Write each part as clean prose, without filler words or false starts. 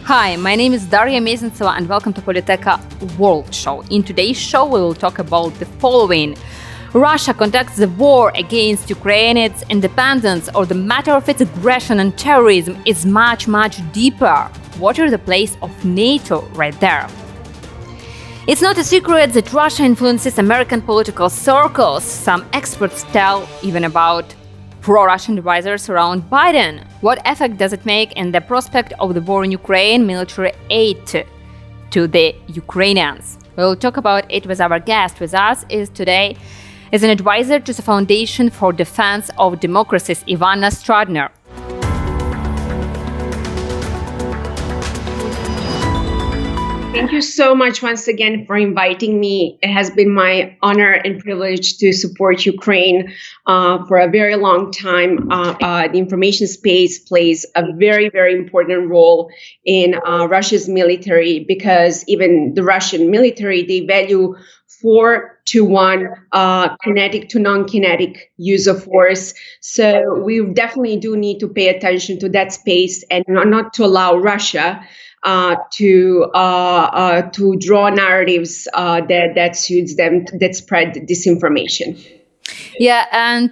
Hi, my name is Daria Mezentseва and welcome to Politeka World Show. In today's show, we will talk about the following. Russia conducts the war against Ukraine, its independence, or the matter of its aggression and terrorism is much, much deeper. What are the place of NATO right there? It's not a secret that Russia influences American political circles. Some experts tell even about pro-Russian advisors around Biden. What effect does it make in the prospect of the war in Ukraine, military aid to the Ukrainians? We'll talk about it with our guest. With us today is an advisor to the Foundation for Defense of Democracies, Ivana Stradner. Thank you so much once again for inviting me. It has been my honor and privilege to support Ukraine for a very long time. The information space plays a very, very important role in Russia's military because even the Russian military, they value 4-to-1 kinetic to non-kinetic use of force. So we definitely do need to pay attention to that space and not to allow Russia to draw narratives that suits them, that spread disinformation. Yeah, and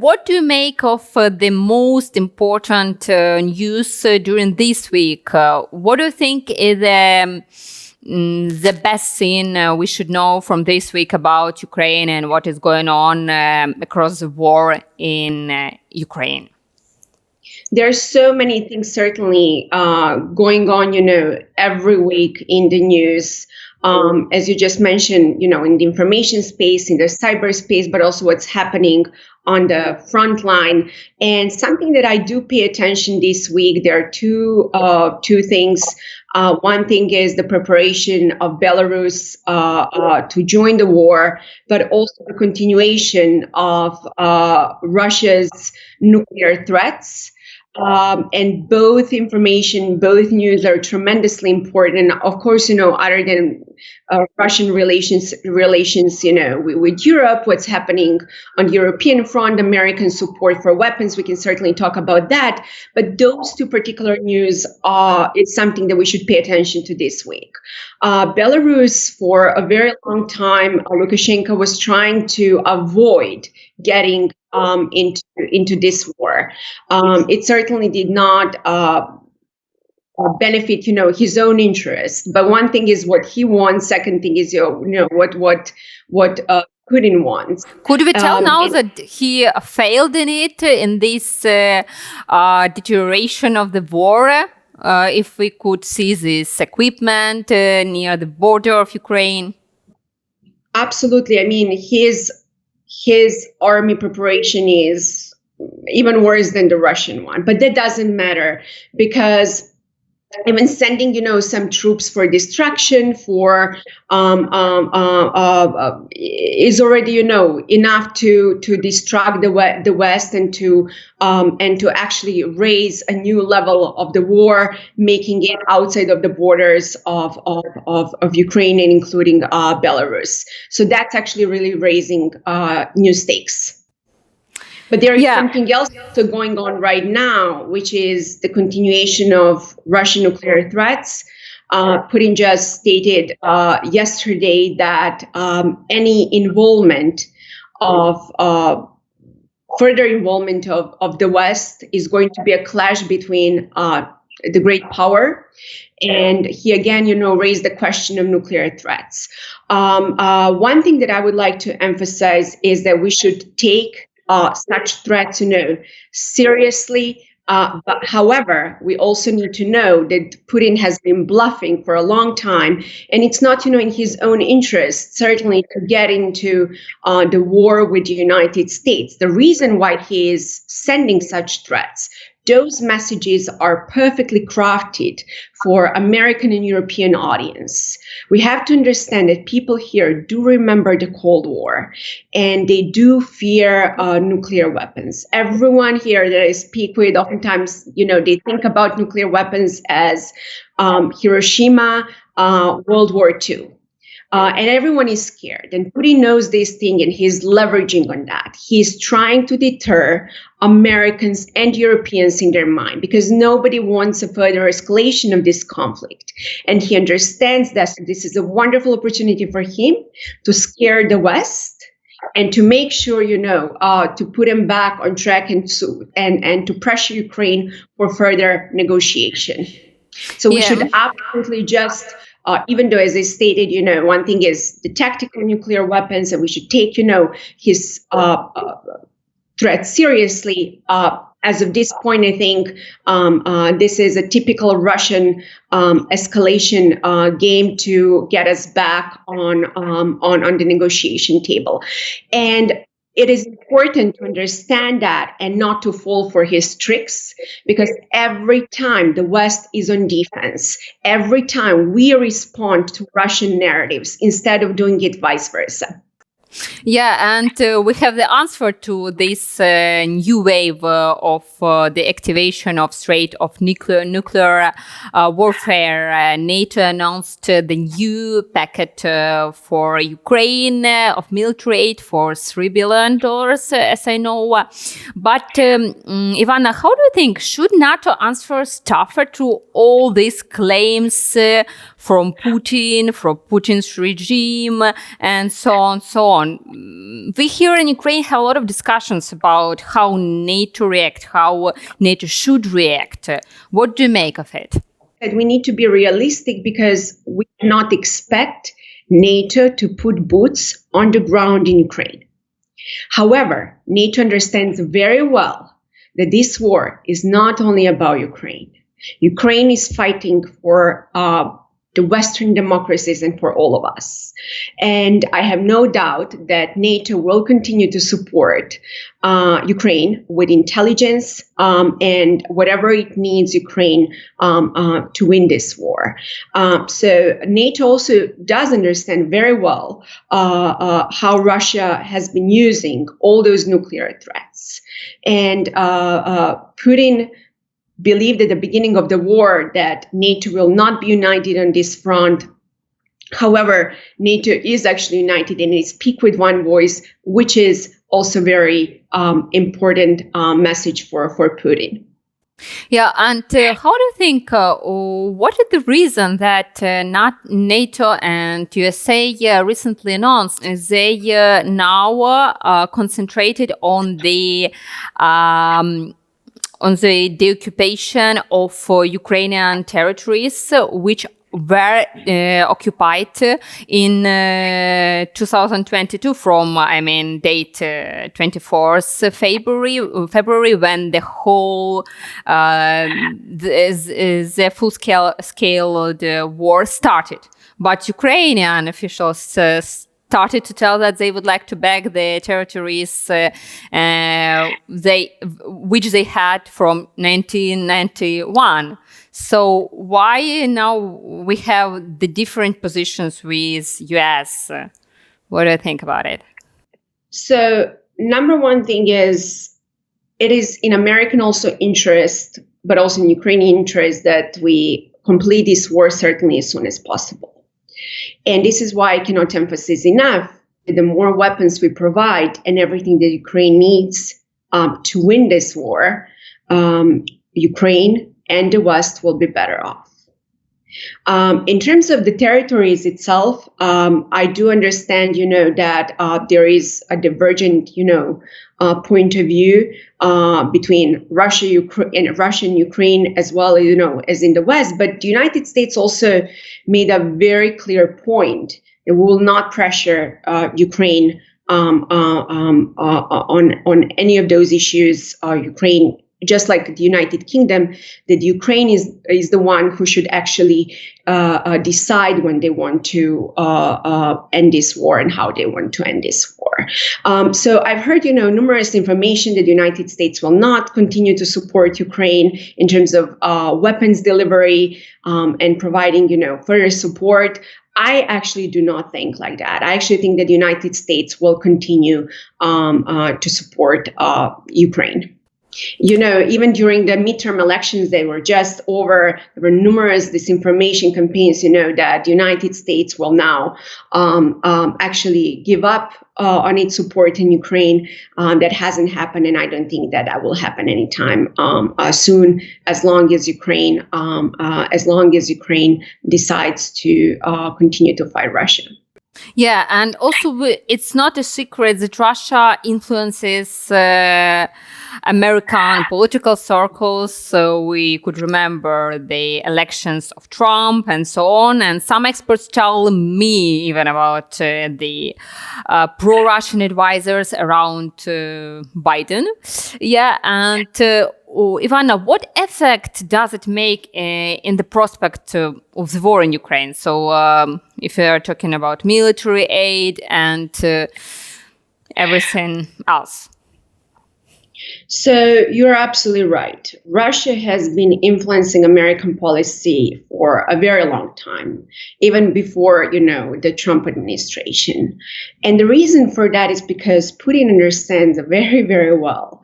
what do you make of the most important news during this week? What do you think is the best thing we should know from this week about Ukraine and what is going on across the war in Ukraine? There are so many things certainly going on, every week in the news. As you just mentioned, in the information space, in the cyberspace, but also what's happening on the front line. And something that I do pay attention this week, there are two things. One thing is the preparation of Belarus to join the war, but also the continuation of Russia's nuclear threats. And both information, both news are tremendously important. And of course, other than Russian relations, with Europe, what's happening on the European front, American support for weapons, we can certainly talk about that. But those two particular news is something that we should pay attention to this week. Belarus, for a very long time, Lukashenko was trying to avoid getting into this war. It certainly did not benefit, his own interest. But one thing is what he wants. Second thing is, what Putin wants. Could we tell now that he failed in it, in this deterioration of the war? If we could see this equipment near the border of Ukraine? Absolutely. I mean, his army preparation is even worse than the Russian one, but that doesn't matter because even sending, some troops for destruction is already, enough to distract the West and to actually raise a new level of the war, making it outside of the borders of Ukraine and including Belarus. So that's actually really raising new stakes. But there is something else also going on right now, which is the continuation of Russian nuclear threats. Putin just stated yesterday that any involvement further involvement of the West is going to be a clash between the great power. And he again, raised the question of nuclear threats. One thing that I would like to emphasize is that we should take such threats, seriously. But however, we also need to know that Putin has been bluffing for a long time, and it's not, in his own interest, certainly, to get into the war with the United States. The reason why he is sending such threats, those messages are perfectly crafted for American and European audience. We have to understand that people here do remember the Cold War and they do fear nuclear weapons. Everyone here that I speak with, oftentimes, they think about nuclear weapons as Hiroshima, World War II. And everyone is scared. And Putin knows this thing, and he's leveraging on that. He's trying to deter Americans and Europeans in their mind, because nobody wants a further escalation of this conflict. And he understands that this is a wonderful opportunity for him to scare the West and to make sure, to put him back on track and to pressure Ukraine for further negotiation. So we should absolutely just, even though, as I stated, one thing is the tactical nuclear weapons, and we should take, his threat seriously. As of this point, I think this is a typical Russian escalation game to get us back on the negotiation table. And it is important to understand that and not to fall for his tricks, because every time the West is on defense, every time we respond to Russian narratives instead of doing it vice versa. Yeah, and we have the answer to this new wave of the activation of threat of nuclear warfare. NATO announced the new packet for Ukraine of military aid for $3 billion, as I know. But Ivana, how do you think, should NATO answer tougher to all these claims from Putin's regime, and so on? We here in Ukraine have a lot of discussions about how NATO react, how NATO should react. What do you make of it? We need to be realistic, because we cannot expect NATO to put boots on the ground in Ukraine. However, NATO understands very well that this war is not only about Ukraine. Ukraine is fighting for the Western democracies and for all of us. And I have no doubt that NATO will continue to support Ukraine with intelligence and whatever it needs Ukraine to win this war. So NATO also does understand very well how Russia has been using all those nuclear threats. And Putin believed at the beginning of the war that NATO will not be united on this front. However, NATO is actually united and it speaks with one voice, which is also very important message for Putin. Yeah, and how do you think, what is the reason that not NATO and USA recently announced they now concentrated on the occupation of Ukrainian territories, which were occupied in 2022 from, date 24th February, when the whole the full-scale war started. But Ukrainian officials started to tell that they would like to back the territories which they had from 1991. So why now we have the different positions with US? What do you think about it? So number one thing is, it is in American also interest, but also in Ukrainian interest, that we complete this war certainly as soon as possible. And this is why I cannot emphasize enough that the more weapons we provide and everything that Ukraine needs to win this war, Ukraine and the West will be better off. In terms of the territories itself, I do understand, that there is a divergent, point of view between Russia and Ukraine, as well, as in the West. But the United States also made a very clear point that we will not pressure Ukraine on any of those issues. Ukraine, just like the United Kingdom, that Ukraine is the one who should actually decide when they want to end this war and how they want to end this war. So I've heard, numerous information that the United States will not continue to support Ukraine in terms of weapons delivery and providing, further support. I actually do not think like that. I actually think that the United States will continue to support Ukraine. Even during the midterm elections, there were numerous disinformation campaigns, that the United States will now actually give up on its support in Ukraine. That hasn't happened, and I don't think that will happen anytime soon, as long as Ukraine decides to continue to fight Russia. Yeah, and also it's not a secret that Russia influences American political circles. So we could remember the elections of Trump and so on. And some experts tell me even about the pro-Russian advisors around Biden. Yeah, and Ivana, what effect does it make in the prospect of the war in Ukraine? So if we are talking about military aid and everything else. So you're absolutely right. Russia has been influencing American policy for a very long time, even before, the Trump administration. And the reason for that is because Putin understands very, very well.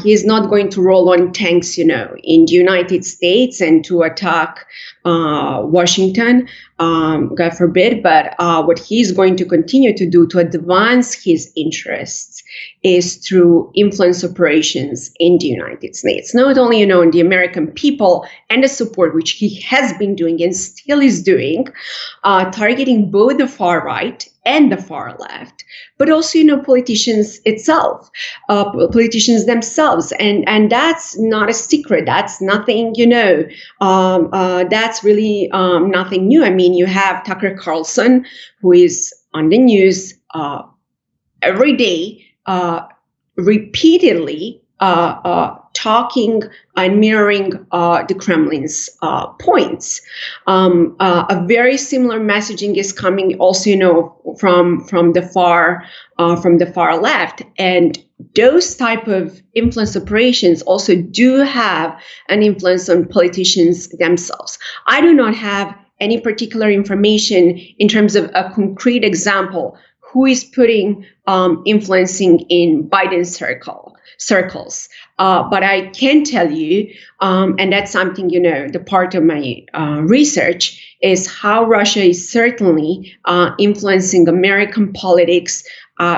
He is not going to roll on tanks, in the United States and to attack Washington, God forbid. But what he's going to continue to do to advance his interests is through influence operations in the United States. Not only, in the American people and the support, which he has been doing and still is doing, targeting both the far right and the far left, but also, politicians themselves. And that's not a secret. That's nothing, that's really nothing new. I mean, you have Tucker Carlson, who is on the news every day, repeatedly talking and mirroring the Kremlin's points. A very similar messaging is coming also, from the far left, and those type of influence operations also do have an influence on politicians themselves. I do not have any particular information in terms of a concrete example who is putting influencing in Biden's circles. But I can tell you, and that's something, the part of my research is how Russia is certainly influencing American politics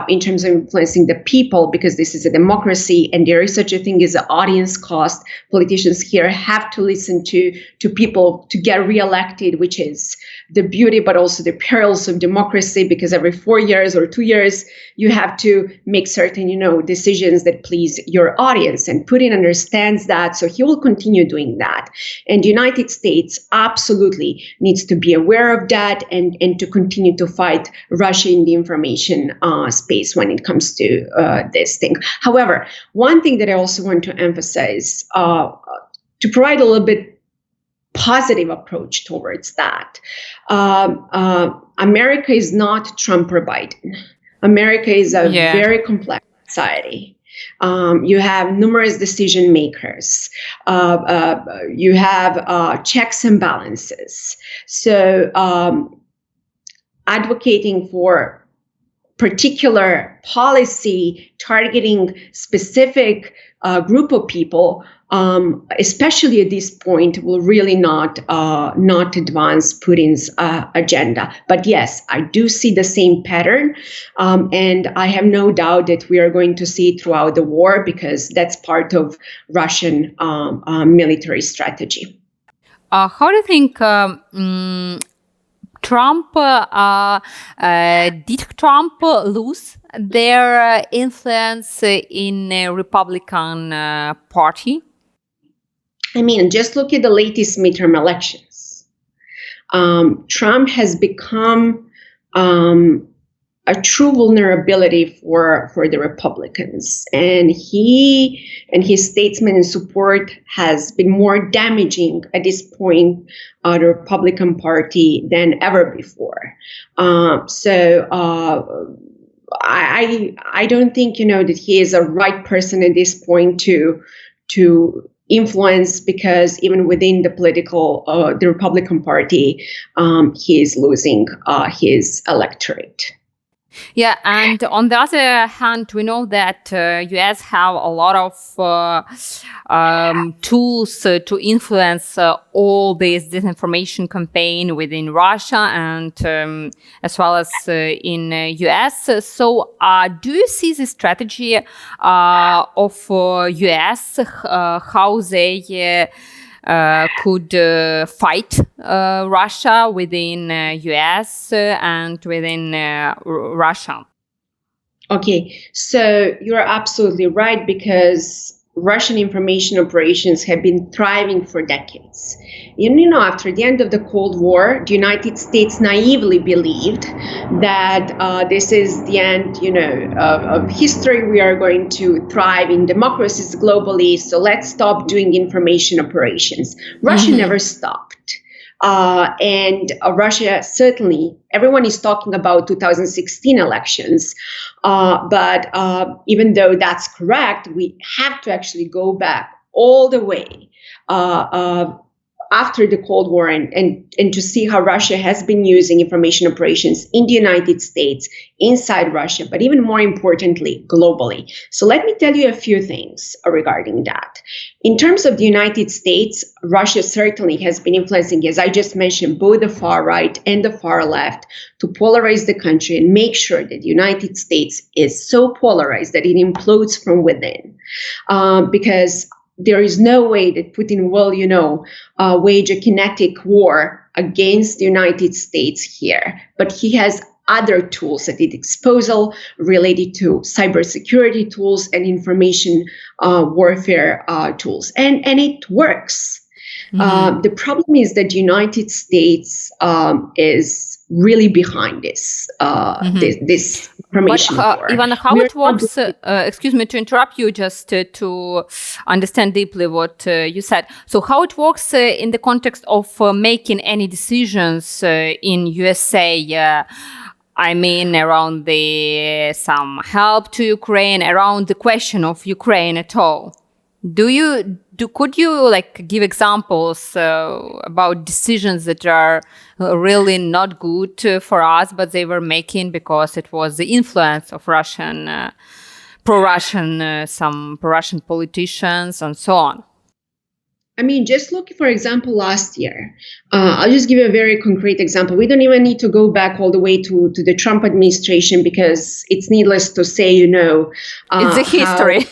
in terms of influencing the people, because this is a democracy and there is such a thing as an audience cost. Politicians here have to listen to people to get reelected, which is the beauty, but also the perils of democracy, because every 4 years or 2 years, you have to make certain, decisions that please your audience. And Putin understands that, so he will continue doing that. And the United States absolutely needs to be aware of that and to continue to fight Russia in the information space when it comes to this thing. However, one thing that I also want to emphasize, to provide a little bit positive approach towards that. America is not Trump or Biden. America is a very complex society. You have numerous decision makers. You have checks and balances. So advocating for particular policy targeting specific group of people, especially at this point, will really not advance Putin's agenda. But yes, I do see the same pattern, and I have no doubt that we are going to see it throughout the war, because that's part of Russian military strategy. How do you think did Trump lose their influence in the Republican Party? I mean, just look at the latest midterm elections. Trump has become a true vulnerability for the Republicans, and his statesman and support has been more damaging at this point the Republican Party than ever before. I don't think that he is a right person at this point to influence, because even within the the Republican Party, he is losing his electorate. Yeah, and on the other hand, we know that US have a lot of tools to influence all this disinformation campaign within Russia and as well as in US. So, do you see the strategy of US, how they could fight Russia within US and within Russia? Okay, so you're absolutely right because Russian information operations have been thriving for decades. After the end of the Cold War, the United States naively believed that this is the end, of history. We are going to thrive in democracies globally, so let's stop doing information operations. Russia never stopped. And Russia, certainly, everyone is talking about 2016 elections. But even though that's correct, we have to actually go back all the way after the Cold War and to see how Russia has been using information operations in the United States, inside Russia, but even more importantly, globally. So let me tell you a few things regarding that. In terms of the United States, Russia certainly has been influencing, as I just mentioned, both the far right and the far left to polarize the country and make sure that the United States is so polarized that it implodes from within. Because there is no way that Putin will, wage a kinetic war against the United States here. But he has other tools at his disposal related to cybersecurity tools and information warfare tools. And it works. The problem is that the United States is really behind this this information war. Ivana, how it works, excuse me to interrupt you, just to understand deeply what you said. So how it works in the context of making any decisions in USA, I mean, around some help to Ukraine, around the question of Ukraine at all. Could you give examples about decisions that are really not good for us, but they were making because it was the influence of pro-Russian, some pro-Russian politicians and so on? I mean, just look, for example, last year. I'll just give you a very concrete example. We don't even need to go back all the way to the Trump administration because it's needless to say, it's a history.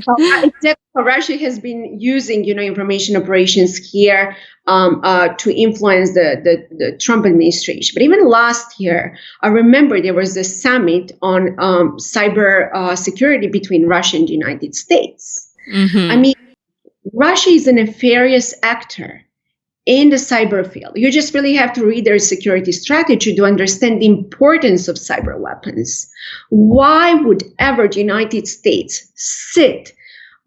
How Russia has been using, information operations here to influence the Trump administration. But even last year, I remember there was a summit on cyber security between Russia and the United States. I mean, Russia is a nefarious actor in the cyber field. You just really have to read their security strategy to understand the importance of cyber weapons. Why would ever the United States sit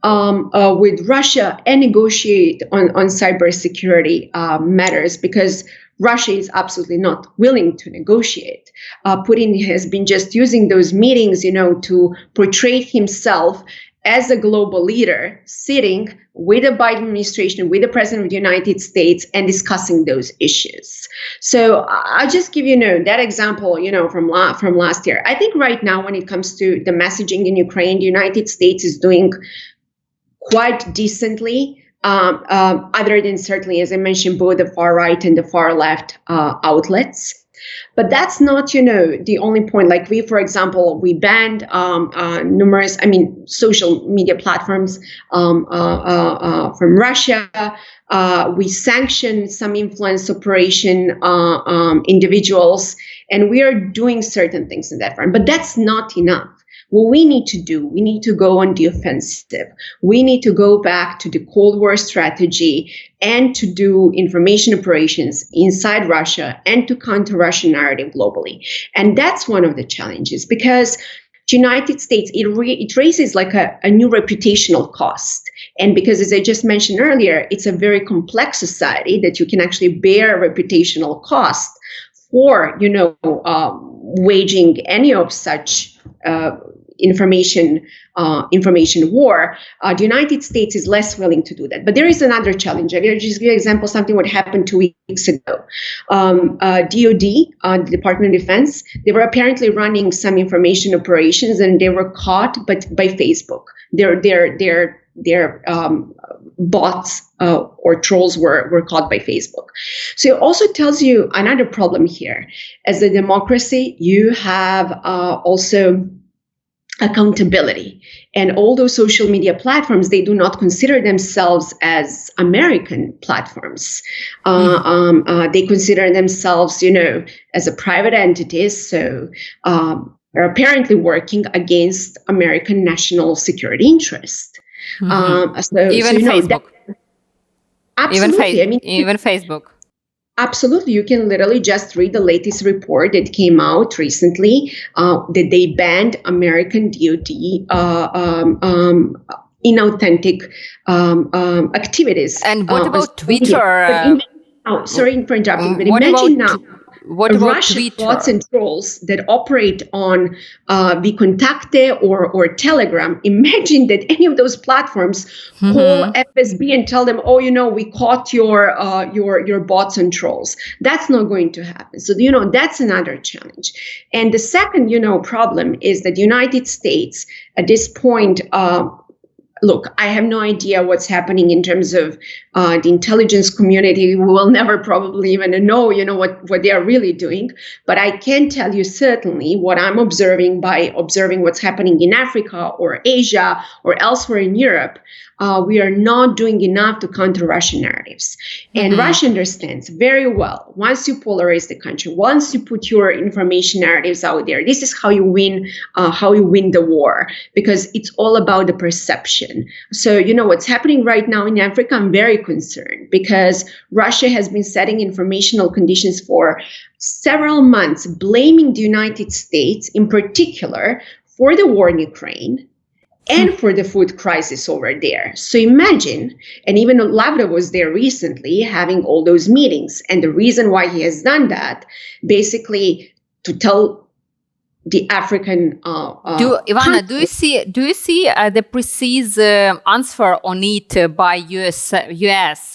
with Russia and negotiate on cybersecurity matters? Because Russia is absolutely not willing to negotiate. Putin has been just using those meetings, to portray himself as a global leader, sitting with the Biden administration, with the president of the United States, and discussing those issues. So I'll just give you that example, from last year. I think right now, when it comes to the messaging in Ukraine, the United States is doing quite decently, other than certainly, as I mentioned, both the far right and the far left outlets. But that's not, the only point. Like for example, we banned numerous, social media platforms from Russia. We sanctioned some influence operation individuals, and we are doing certain things in that front. But that's not enough. What we need to do, we need to go on the offensive. We need to go back to the Cold War strategy and to do information operations inside Russia and to counter Russian narrative globally. And that's one of the challenges because the United States, it raises a new reputational cost. And because, as I just mentioned earlier, it's a very complex society that you can actually bear a reputational cost for, waging any of such information war, the United States is less willing to do that. But there is another challenge. I'll just give you an example, something what happened 2 weeks ago. DOD, the Department of Defense, they were apparently running some information operations, and they were caught by Facebook. Their bots or trolls were caught by Facebook. So it also tells you another problem here. As a democracy, you have also accountability. And all those social media platforms, they do not consider themselves as American platforms. They consider themselves, as a private entities. So they're apparently working against American national security interests. Even Facebook. Absolutely. Even Facebook. Absolutely. You can literally just read the latest report that came out recently that they banned American DoD inauthentic activities. And what about Twitter? Sorry for interrupting, but What imagine about- now. What about Russian Twitter? bots and trolls that operate on Vkontakte or Telegram. Imagine that any of those platforms call FSB and tell them, "Oh, we caught your bots and trolls." That's not going to happen. So that's another challenge. And the second problem is that the United States at this point. Look, I have no idea what's happening in terms of the intelligence community. We will never probably even know, what they are really doing. But I can tell you certainly what I'm observing by observing what's happening in Africa or Asia or elsewhere in Europe. We are not doing enough to counter Russian narratives. And Russia understands very well, once you polarize the country, once you put your information narratives out there, this is how you win the war, because it's all about the perception. So, what's happening right now in Africa, I'm very concerned because Russia has been setting informational conditions for several months, blaming the United States in particular for the war in Ukraine and for the food crisis over there. So imagine, and even Lavrov was there recently having all those meetings. And the reason why he has done that, basically to tell the African Ivana, do you see the precise answer on it by US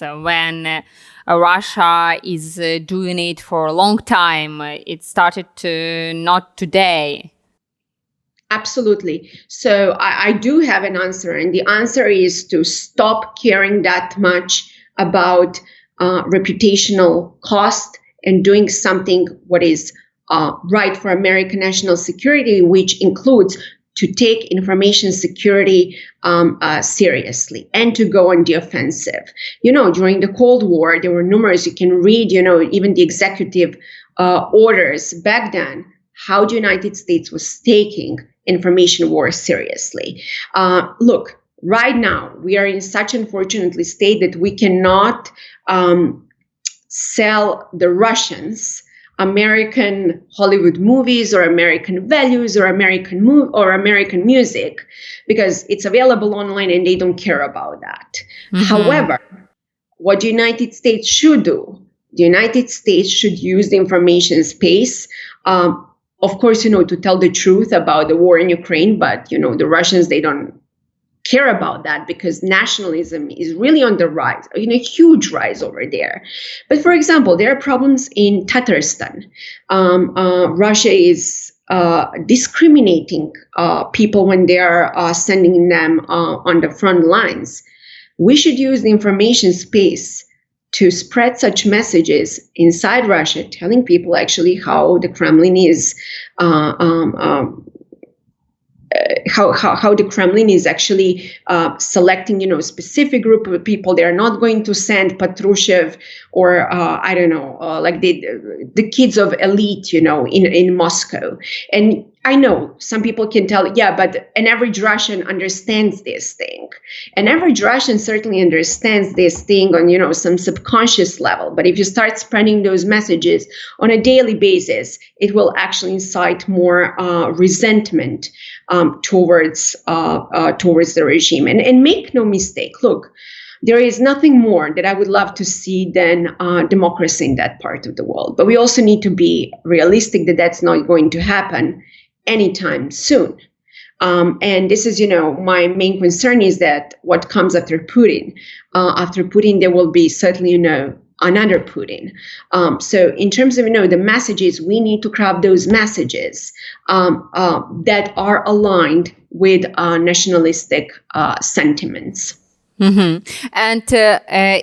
when Russia is doing it for a long time? It started not today. Absolutely. So I do have an answer, and the answer is to stop caring that much about reputational cost and doing something what is right for American national security, which includes to take information security seriously and to go on the offensive. During the Cold War, there were numerous, you can read, even the executive orders back then, how the United States was taking information war seriously. Look, right now, we are in such unfortunately state that we cannot sell the Russians American Hollywood movies or American values or American music, because it's available online and they don't care about that. However, what the United States should do, the United States should use the information space, of course, to tell the truth about the war in Ukraine, but, the Russians, they don't care about that because nationalism is really on the rise, a huge rise over there. But for example, there are problems in Tatarstan. Russia is discriminating people when they are sending them on the front lines. We should use the information space to spread such messages inside Russia, telling people actually how the Kremlin is how the Kremlin is actually selecting, a specific group of people. They are not going to send Patrushev or like the kids of elite, in Moscow. And I know some people can tell, yeah, but an average Russian understands this thing. An average Russian certainly understands this thing on, some subconscious level. But if you start spreading those messages on a daily basis, it will actually incite more resentment towards the regime. And make no mistake, look, there is nothing more that I would love to see than democracy in that part of the world. But we also need to be realistic that that's not going to happen anytime soon. And this is, my main concern is that what comes after Putin. After Putin, there will be certainly, another Putin. So in terms of, the messages, we need to craft those messages that are aligned with nationalistic sentiments. Mm-hmm. And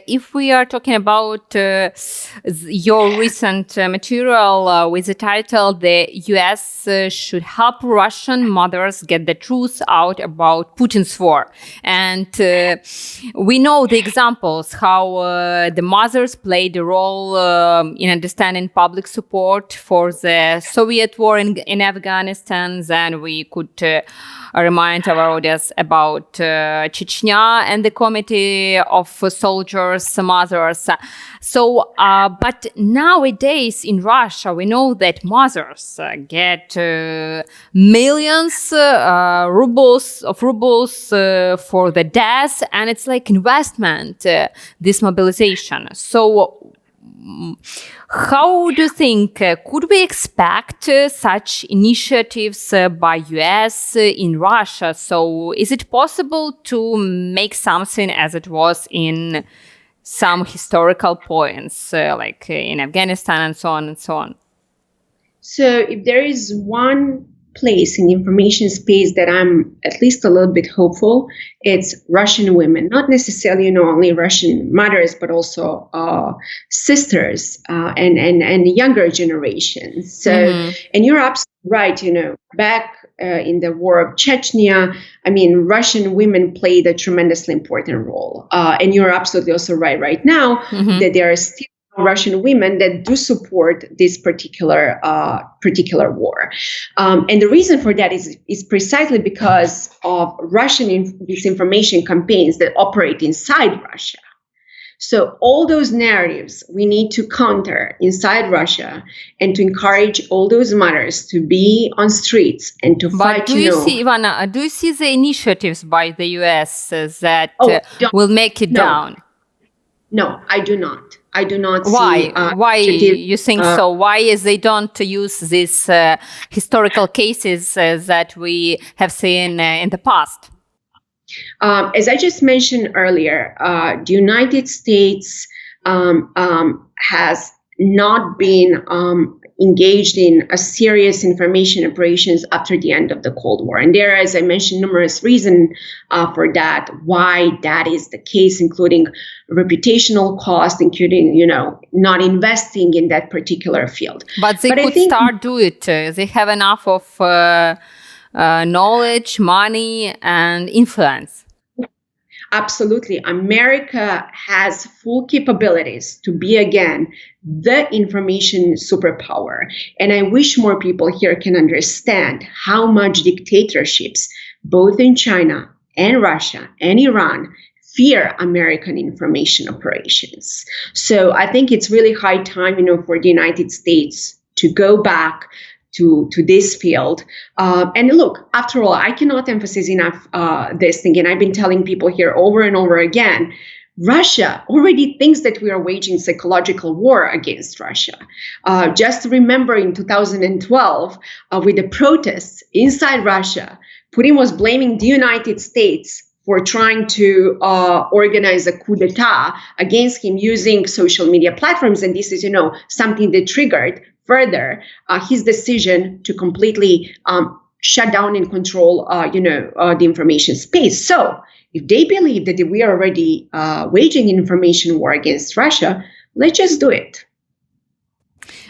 if we are talking about your recent material with the title, "The U.S. Should Help Russian Mothers Get the Truth Out About Putin's War," and we know the examples how the mothers played a role in understanding public support for the Soviet war in Afghanistan. Then we could remind our audience about Chechnya and the committee of soldiers, mothers. So, but nowadays in Russia, we know that mothers get millions rubles for the death, and it's like investment, this mobilization. So, how do you think, could we expect such initiatives by US in Russia? So is it possible to make something as it was in some historical points, like in Afghanistan and so on and so on? So if there is one place in the information space that I'm at least a little bit hopeful, it's Russian women, not necessarily, only Russian mothers, but also sisters and younger generations. So, and you're absolutely right, back in the war of Chechnya, Russian women played a tremendously important role. And you're absolutely also right now that there are still Russian women that do support this particular war, and the reason for that is precisely because of Russian disinformation campaigns that operate inside Russia. So all those narratives we need to counter inside Russia and to encourage all those mothers to be on streets and to fight. But do you see, Ivana? Do you see the initiatives by the US that will make it down? No, I do not. I do not see. Why you think so? Why is they don't use these historical cases that we have seen in the past? As I just mentioned earlier, the United States has not been engaged in a serious information operations after the end of the Cold War. And there, as I mentioned, numerous reasons for that, why that is the case, including reputational cost, including, not investing in that particular field. But they could start do it. They have enough of knowledge, money, and influence. Absolutely. America has full capabilities to be, again, the information superpower. And I wish more people here can understand how much dictatorships, both in China and Russia and Iran, fear American information operations. So I think it's really high time, for the United States to go back to this field. And look, after all, I cannot emphasize enough this thing, and I've been telling people here over and over again, Russia already thinks that we are waging psychological war against Russia. Just remember in 2012, with the protests inside Russia, Putin was blaming the United States for trying to organize a coup d'etat against him using social media platforms. And this is, something that triggered further his decision to completely shut down and control, the information space. So if they believe that we are already waging an information war against Russia, let's just do it.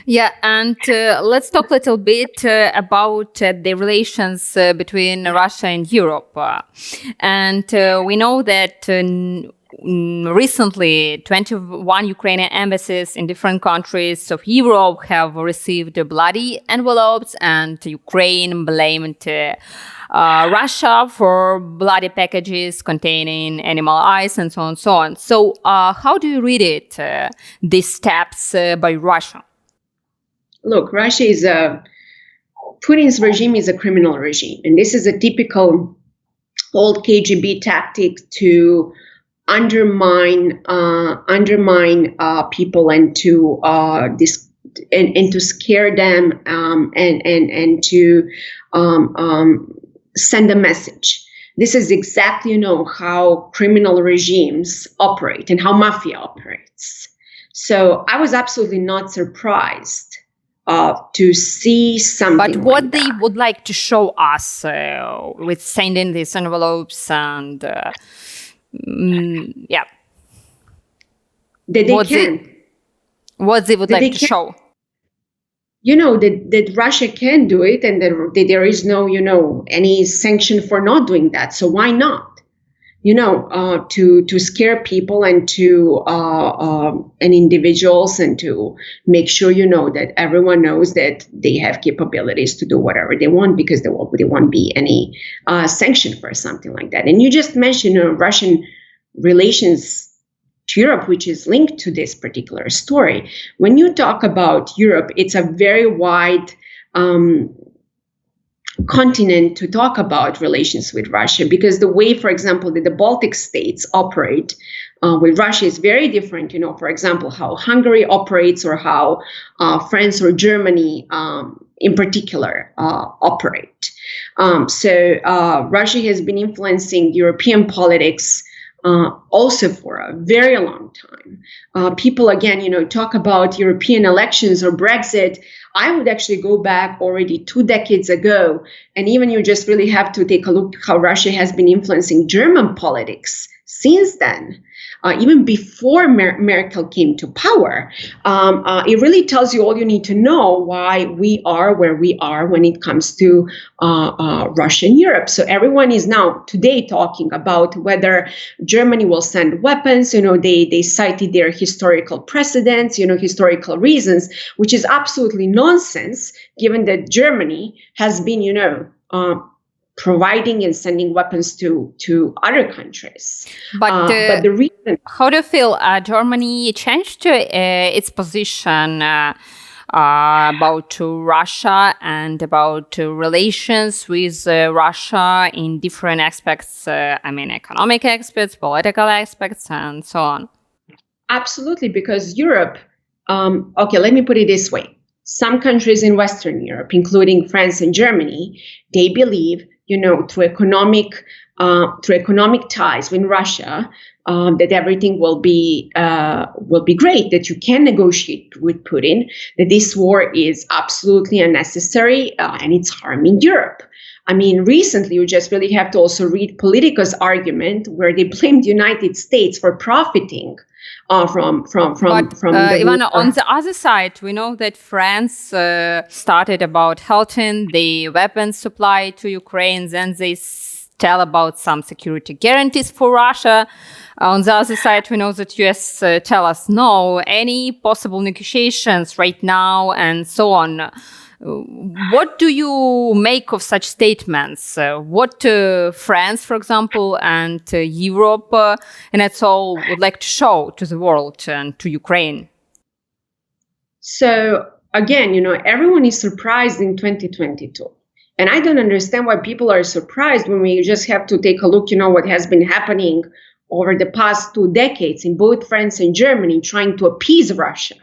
Yeah, and let's talk a little bit about the relations between Russia and Europe. And we know that recently 21 Ukrainian embassies in different countries of Europe have received bloody envelopes, and Ukraine blamed Russia for bloody packages containing animal eyes and so on and so on. So how do you read it, these steps by Russia? Look, Putin's regime is a criminal regime. And this is a typical old KGB tactic to undermine people and to and to scare them and to send a message. This is exactly, how criminal regimes operate and how mafia operates. So I was absolutely not surprised to see something. But what like they that. would like to show us with sending these envelopes and yeah, That they can. What they would That like they to can. show. That Russia can do it, and that there is no, any sanction for not doing that. So why not? To scare people and to and individuals, and to make sure, that everyone knows that they have capabilities to do whatever they want, because there won't be any sanction for something like that. And you just mentioned Russian relations to Europe, which is linked to this particular story. When you talk about Europe, it's a very wide continent to talk about relations with Russia, because the way, for example, that the Baltic states operate with Russia is very different. For example, how Hungary operates, or how France or Germany in particular operate. So Russia has been influencing European politics also for a very long time. People, again, talk about European elections or Brexit. I would actually go back already 2 decades ago, and even you just really have to take a look how Russia has been influencing German politics since then. Even before Merkel came to power, it really tells you all you need to know why we are where we are when it comes to Russia and Europe. So everyone is now today talking about whether Germany will send weapons. They cited their historical precedents, historical reasons, which is absolutely nonsense, given that Germany has been, providing and sending weapons to other countries. But the reason... How do you feel Germany changed its position about Russia and about relations with Russia in different aspects? Economic aspects, political aspects, and so on. Absolutely, because Europe, okay, let me put it this way. Some countries in Western Europe, including France and Germany, they believe, through economic ties with Russia, that everything will be great, that you can negotiate with Putin, that this war is absolutely unnecessary and it's harming Europe. Recently, you just really have to also read Politica's argument, where they blamed the United States for profiting from Ivana, on the other side, we know that France started about halting the weapons supply to Ukraine. Then they tell about some security guarantees for Russia. On the other side, we know that US tell us no, any possible negotiations right now, and so on. What do you make of such statements? What France, for example, and Europe, and that's all, would like to show to the world and to Ukraine? So again, everyone is surprised in 2022. And I don't understand why people are surprised when we just have to take a look, what has been happening over the past 2 decades in both France and Germany, trying to appease Russia.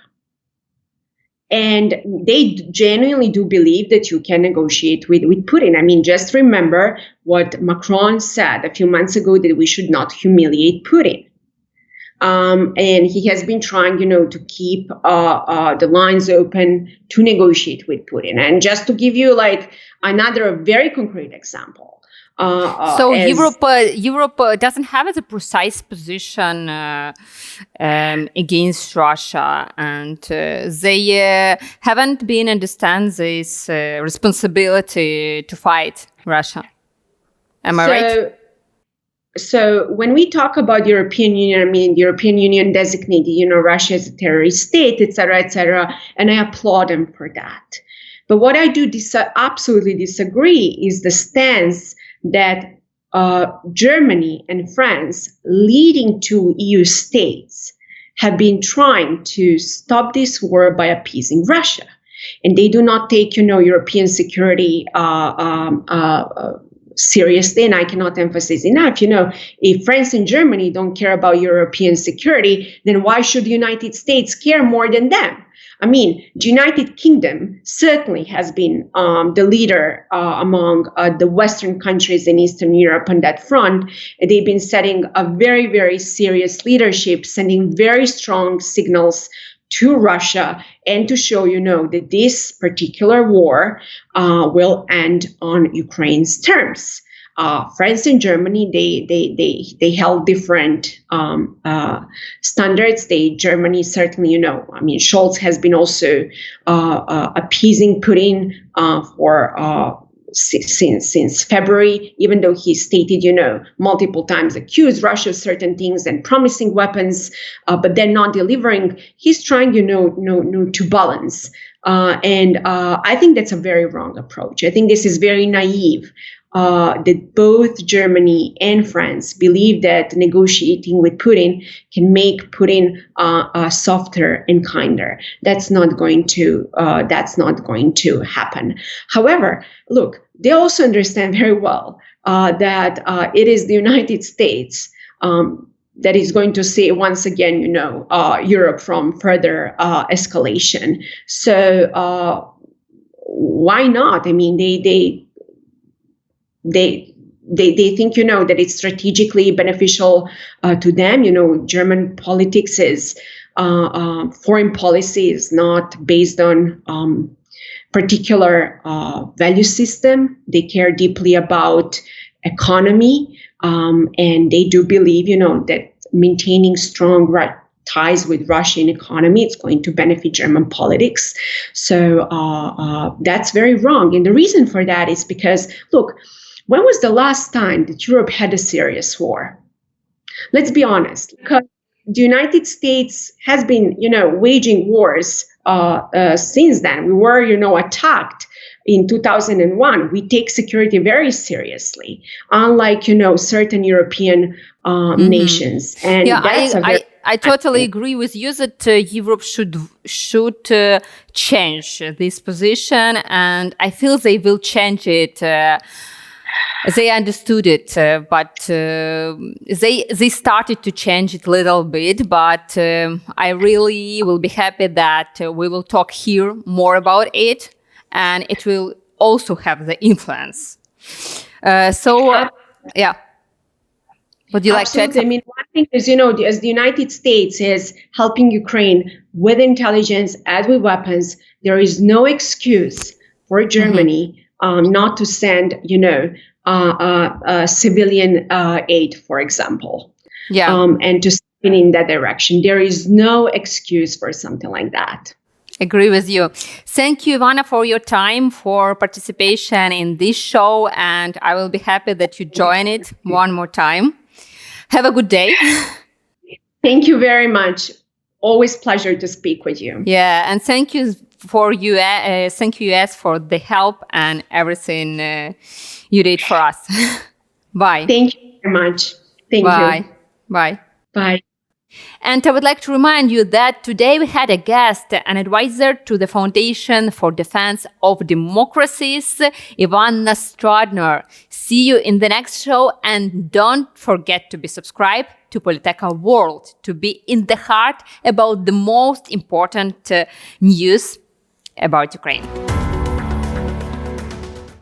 And they genuinely do believe that you can negotiate with Putin. Just remember what Macron said a few months ago, that we should not humiliate Putin. And he has been trying, to keep the lines open to negotiate with Putin. And just to give you another very concrete example. So Europe doesn't have a precise position against Russia, and they haven't been understand this responsibility to fight Russia. Am I right? So when we talk about European Union, the European Union designated, Russia as a terrorist state, et cetera, and I applaud them for that. But what I do absolutely disagree is the stance that Germany and France, leading to EU states, have been trying to stop this war by appeasing Russia. And they do not take, European security seriously, and I cannot emphasize enough, if France and Germany don't care about European security, then why should the United States care more than them? I mean, the United Kingdom certainly has been the leader among the Western countries in Eastern Europe on that front. They've been setting a very, very serious leadership, sending very strong signals to Russia and to show, that this particular war will end on Ukraine's terms. France and Germany, they held different standards. Germany certainly, Scholz has been also appeasing Putin for since February, even though he stated, multiple times accused Russia of certain things and promising weapons, but then not delivering. He's trying, to balance. And I think that's a very wrong approach. I think this is very naive. That both Germany and France believe that negotiating with Putin can make Putin softer and kinder. That's not going to happen. However, look, they also understand very well that it is the United States that is going to save once again, Europe from further escalation. So why not? I mean, they think, that it's strategically beneficial to them. German politics is foreign policy is not based on particular value system. They care deeply about economy, and they do believe, that maintaining strong ties with Russian economy, it's going to benefit German politics. So that's very wrong. And the reason for that is because, look, when was the last time that Europe had a serious war? Let's be honest, because the United States has been, waging wars since then. We were, attacked in 2001. We take security very seriously, unlike, certain European nations. And I totally agree with you that Europe should change this position, and I feel they will change it. They understood it, but they started to change it a little bit. But I really will be happy that we will talk here more about it, and it will also have the influence. Yeah. Would you like to add? I mean, one thing is, as the United States is helping Ukraine with intelligence and with weapons, there is no excuse for Germany not to send, civilian aid, for example, and to spin in that direction. There is no excuse for something like that. Agree with you. Thank you, Ivana, for your time, for participation in this show, and I will be happy that you join it one more time. Have a good day. Thank you very much. Always pleasure to speak with you. Yeah, and thank you for US for the help and everything you did for us. Bye. Thank you very much. Thank you. Bye. Bye. And I would like to remind you that today we had a guest, an advisor to the Foundation for Defense of Democracies, Ivana Stradner. See you in the next show, and don't forget to be subscribed to Politeka World to be in the heart about the most important news about Ukraine.